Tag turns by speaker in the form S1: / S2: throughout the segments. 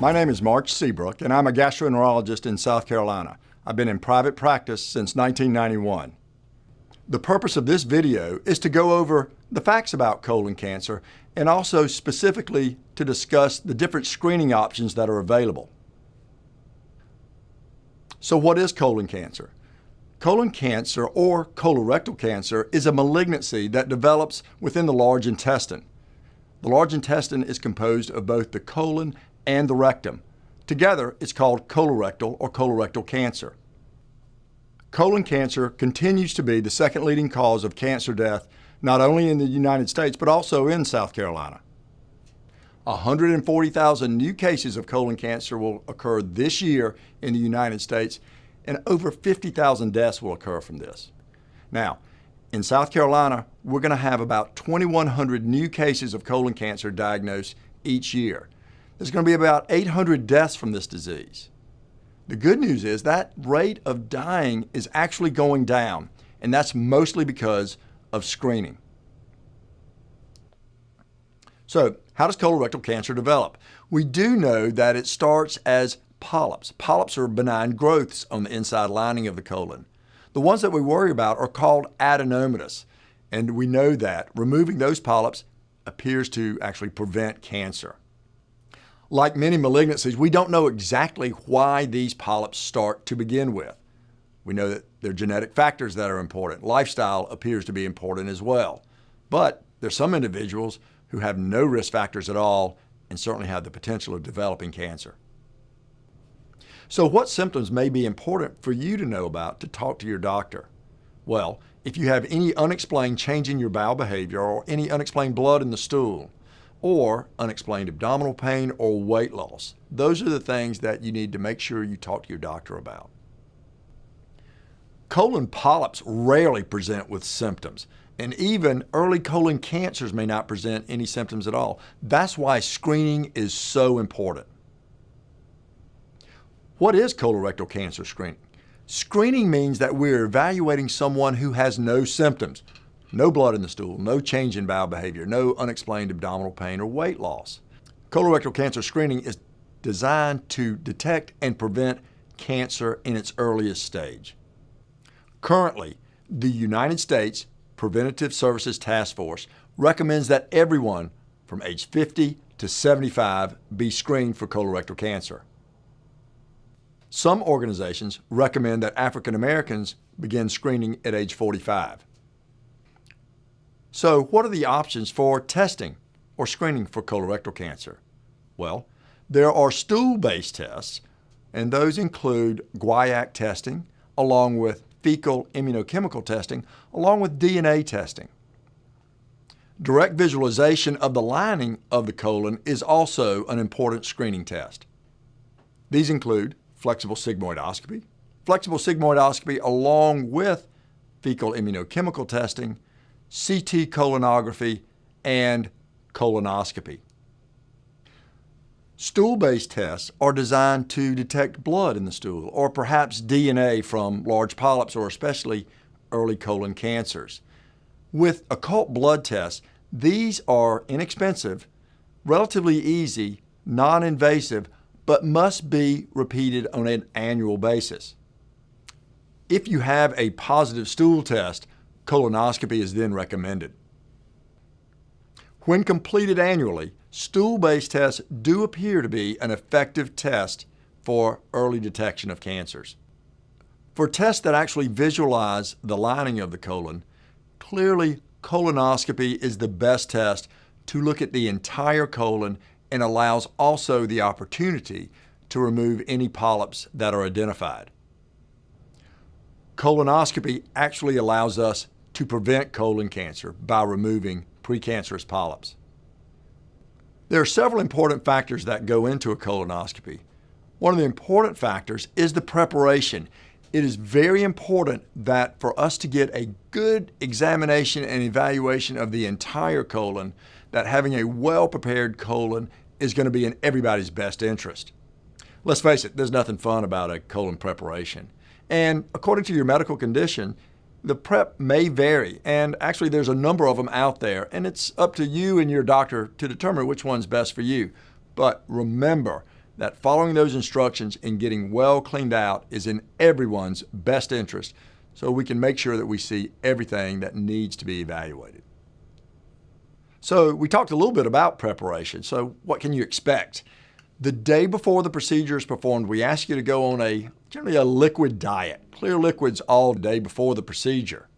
S1: My name is Mark Seabrook, and I'm a gastroenterologist in South Carolina. I've been in private practice since 1991. The purpose of this video is to go over the facts about colon cancer and also specifically to discuss the different screening options that are available. So what is colon cancer? Colon cancer, or colorectal cancer, is a malignancy that develops within the large intestine. The large intestine is composed of both the colon and the rectum. Together, it's called colorectal or colorectal cancer. Colon cancer continues to be the second leading cause of cancer death, not only in the United States, but also in South Carolina. 140,000 new cases of colon cancer will occur this year in the United States, and over 50,000 deaths will occur from this. Now, in South Carolina, we're going to have about 2,100 new cases of colon cancer diagnosed each year. There's going to be about 800 deaths from this disease. The good news is that rate of dying is actually going down, and that's mostly because of screening. So, how does colorectal cancer develop? We do know that it starts as polyps. Polyps are benign growths on the inside lining of the colon. The ones that we worry about are called adenomatous, and we know that removing those polyps appears to actually prevent cancer. Like many malignancies, we don't know exactly why these polyps start to begin with. We know that there are genetic factors that are important. Lifestyle appears to be important as well. But there's some individuals who have no risk factors at all and certainly have the potential of developing cancer. So what symptoms may be important for you to know about to talk to your doctor? Well, if you have any unexplained change in your bowel behavior or any unexplained blood in the stool, or unexplained abdominal pain or weight loss, those are the things that you need to make sure you talk to your doctor about. Colon polyps rarely present with symptoms, and even early colon cancers may not present any symptoms at all. That's why screening is so important. What is colorectal cancer screening? Screening means that we're evaluating someone who has no symptoms, no blood in the stool, no change in bowel behavior, no unexplained abdominal pain or weight loss. Colorectal cancer screening is designed to detect and prevent cancer in its earliest stage. Currently, the United States Preventive Services Task Force recommends that everyone from age 50 to 75 be screened for colorectal cancer. Some organizations recommend that African Americans begin screening at age 45. So what are the options for testing or screening for colorectal cancer? Well, there are stool-based tests, and those include guaiac testing, along with fecal immunochemical testing, along with DNA testing. Direct visualization of the lining of the colon is also an important screening test. These include flexible sigmoidoscopy along with fecal immunochemical testing, CT colonography, and colonoscopy. Stool-based tests are designed to detect blood in the stool or perhaps DNA from large polyps or especially early colon cancers. With occult blood tests, these are inexpensive, relatively easy, non-invasive, but must be repeated on an annual basis. If you have a positive stool test, colonoscopy is then recommended. When completed annually, stool-based tests do appear to be an effective test for early detection of cancers. For tests that actually visualize the lining of the colon, clearly colonoscopy is the best test to look at the entire colon and allows also the opportunity to remove any polyps that are identified. Colonoscopy actually allows us to prevent colon cancer by removing precancerous polyps. There are several important factors that go into a colonoscopy. One of the important factors is the preparation. It is very important that for us to get a good examination and evaluation of the entire colon, that having a well-prepared colon is going to be in everybody's best interest. Let's face it, there's nothing fun about a colon preparation. And according to your medical condition, the prep may vary, and actually there's a number of them out there, and it's up to you and your doctor to determine which one's best for you. But remember that following those instructions and getting well cleaned out is in everyone's best interest, so we can make sure that we see everything that needs to be evaluated. So we talked a little bit about preparation. So what can you expect? The day before the procedure is performed, we ask you to go on generally a liquid diet, clear liquids all day before the procedure.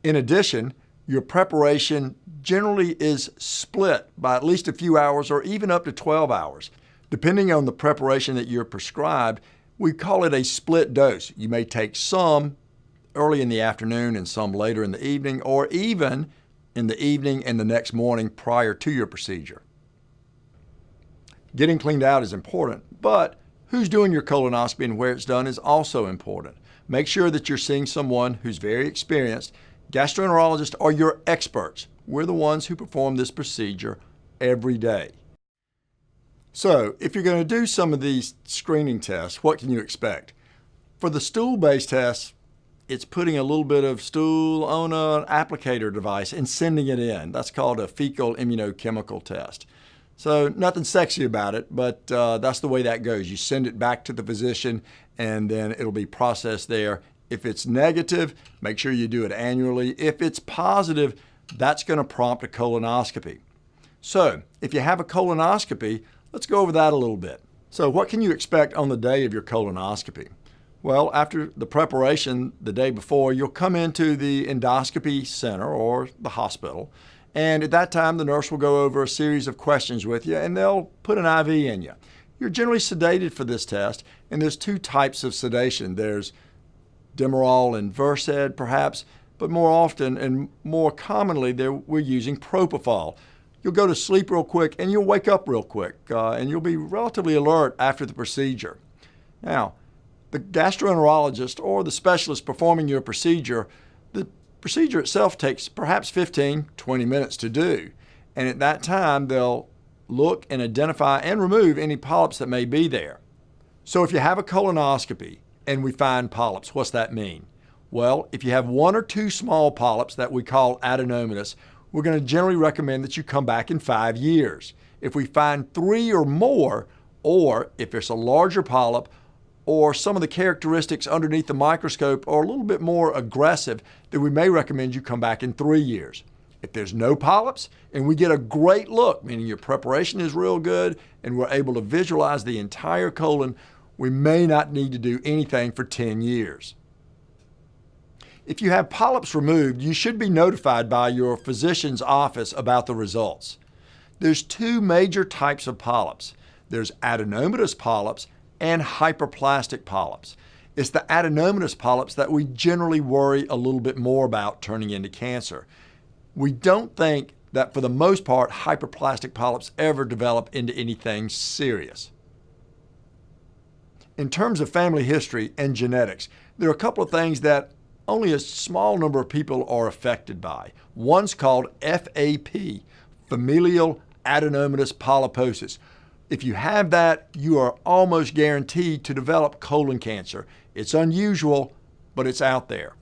S1: In addition, your preparation generally is split by at least a few hours or even up to 12 hours. Depending on the preparation that you're prescribed, we call it a split dose. You may take some early in the afternoon and some later in the evening, or even in the evening and the next morning prior to your procedure. Getting cleaned out is important, but who's doing your colonoscopy and where it's done is also important. Make sure that you're seeing someone who's very experienced. Gastroenterologists are your experts. We're the ones who perform this procedure every day. So, if you're going to do some of these screening tests, what can you expect? For the stool-based tests, it's putting a little bit of stool on an applicator device and sending it in. That's called a fecal immunochemical test. So nothing sexy about it, but that's the way that goes. You send it back to the physician and then it'll be processed there. If it's negative, make sure you do it annually. If it's positive, that's going to prompt a colonoscopy. So if you have a colonoscopy, let's go over that a little bit. So what can you expect on the day of your colonoscopy? Well, after the preparation the day before, you'll come into the endoscopy center or the hospital. And at that time, the nurse will go over a series of questions with you and they'll put an IV in you. You're generally sedated for this test, and there's two types of sedation. There's Demerol and Versed, perhaps, but more often and more commonly, we're using propofol. You'll go to sleep real quick and you'll wake up real quick, and you'll be relatively alert after the procedure. Now, the gastroenterologist or the specialist performing your procedure, the procedure itself takes perhaps 15, 20 minutes to do. And at that time, they'll look and identify and remove any polyps that may be there. So if you have a colonoscopy and we find polyps, what's that mean? Well, if you have one or two small polyps that we call adenomatous, we're going to generally recommend that you come back in 5 years. If we find 3 or more, or if it's a larger polyp, or some of the characteristics underneath the microscope are a little bit more aggressive, then we may recommend you come back in 3 years. If there's no polyps and we get a great look, meaning your preparation is real good and we're able to visualize the entire colon, we may not need to do anything for 10 years. If you have polyps removed, you should be notified by your physician's office about the results. There's two major types of polyps. There's adenomatous polyps and hyperplastic polyps. It's the adenomatous polyps that we generally worry a little bit more about turning into cancer. We don't think that for the most part, hyperplastic polyps ever develop into anything serious. In terms of family history and genetics, there are a couple of things that only a small number of people are affected by. One's called FAP, familial adenomatous polyposis. If you have that, you are almost guaranteed to develop colon cancer. It's unusual, but it's out there.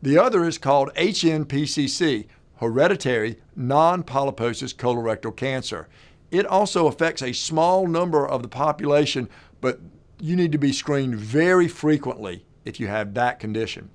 S1: The other is called HNPCC, hereditary non-polyposis colorectal cancer. It also affects a small number of the population, but you need to be screened very frequently if you have that condition.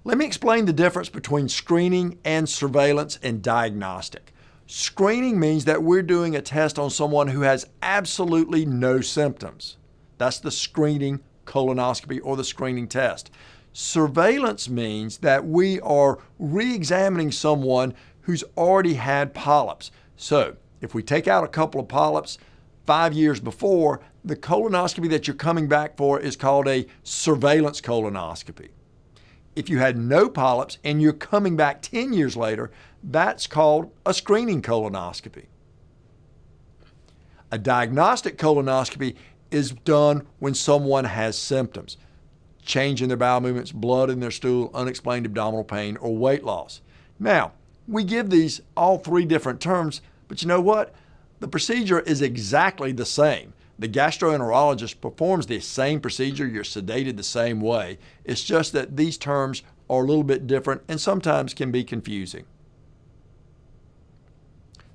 S1: Let me explain the difference between screening and surveillance and diagnostic. Screening means that we're doing a test on someone who has absolutely no symptoms. That's the screening colonoscopy or the screening test. Surveillance means that we are re-examining someone who's already had polyps. So if we take out a couple of polyps 5 years before, the colonoscopy that you're coming back for is called a surveillance colonoscopy. If you had no polyps and you're coming back 10 years later, that's called a screening colonoscopy. A diagnostic colonoscopy is done when someone has symptoms, change in their bowel movements, blood in their stool, unexplained abdominal pain, or weight loss. Now, we give these all three different terms, but you know what? The procedure is exactly the same. The gastroenterologist performs the same procedure. You're sedated the same way. It's just that these terms are a little bit different and sometimes can be confusing.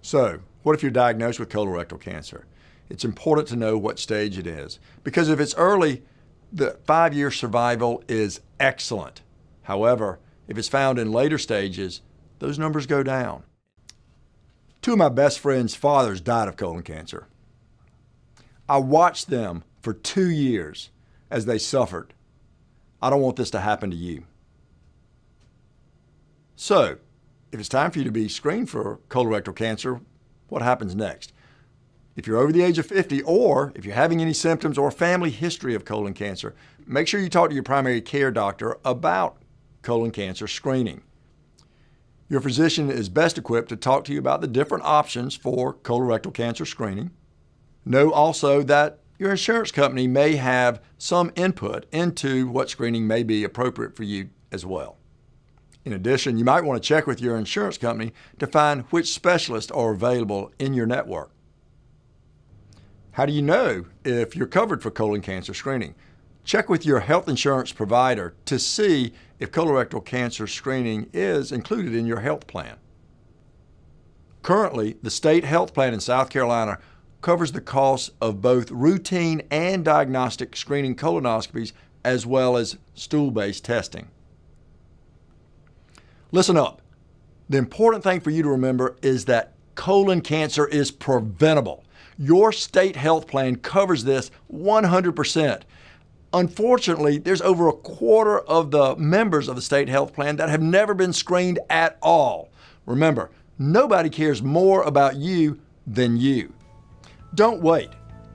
S1: So, what if you're diagnosed with colorectal cancer? it's important to know what stage it is. Because if it's early, the 5-year survival is excellent. However, if it's found in later stages, those numbers go down. 2 of my best friends' fathers died of colon cancer. I watched them for 2 years as they suffered. I don't want this to happen to you. So, if it's time for you to be screened for colorectal cancer, what happens next? If you're over the age of 50, or if you're having any symptoms or family history of colon cancer, make sure you talk to your primary care doctor about colon cancer screening. Your physician is best equipped to talk to you about the different options for colorectal cancer screening. Know also that your insurance company may have some input into what screening may be appropriate for you as well. In addition, you might want to check with your insurance company to find which specialists are available in your network. How do you know if you're covered for colon cancer screening? Check with your health insurance provider to see if colorectal cancer screening is included in your health plan. Currently, the state health plan in South Carolina covers the costs of both routine and diagnostic screening colonoscopies as well as stool-based testing. Listen up. The important thing for you to remember is that colon cancer is preventable. Your state health plan covers this 100%. Unfortunately, there's over a quarter of the members of the state health plan that have never been screened at all. Remember, nobody cares more about you than you. Don't wait.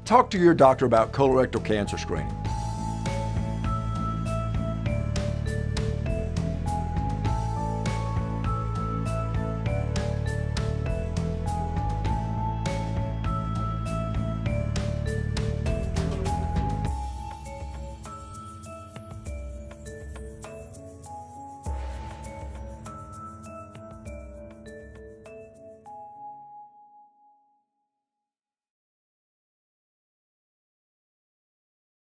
S1: Talk to your doctor about colorectal cancer screening.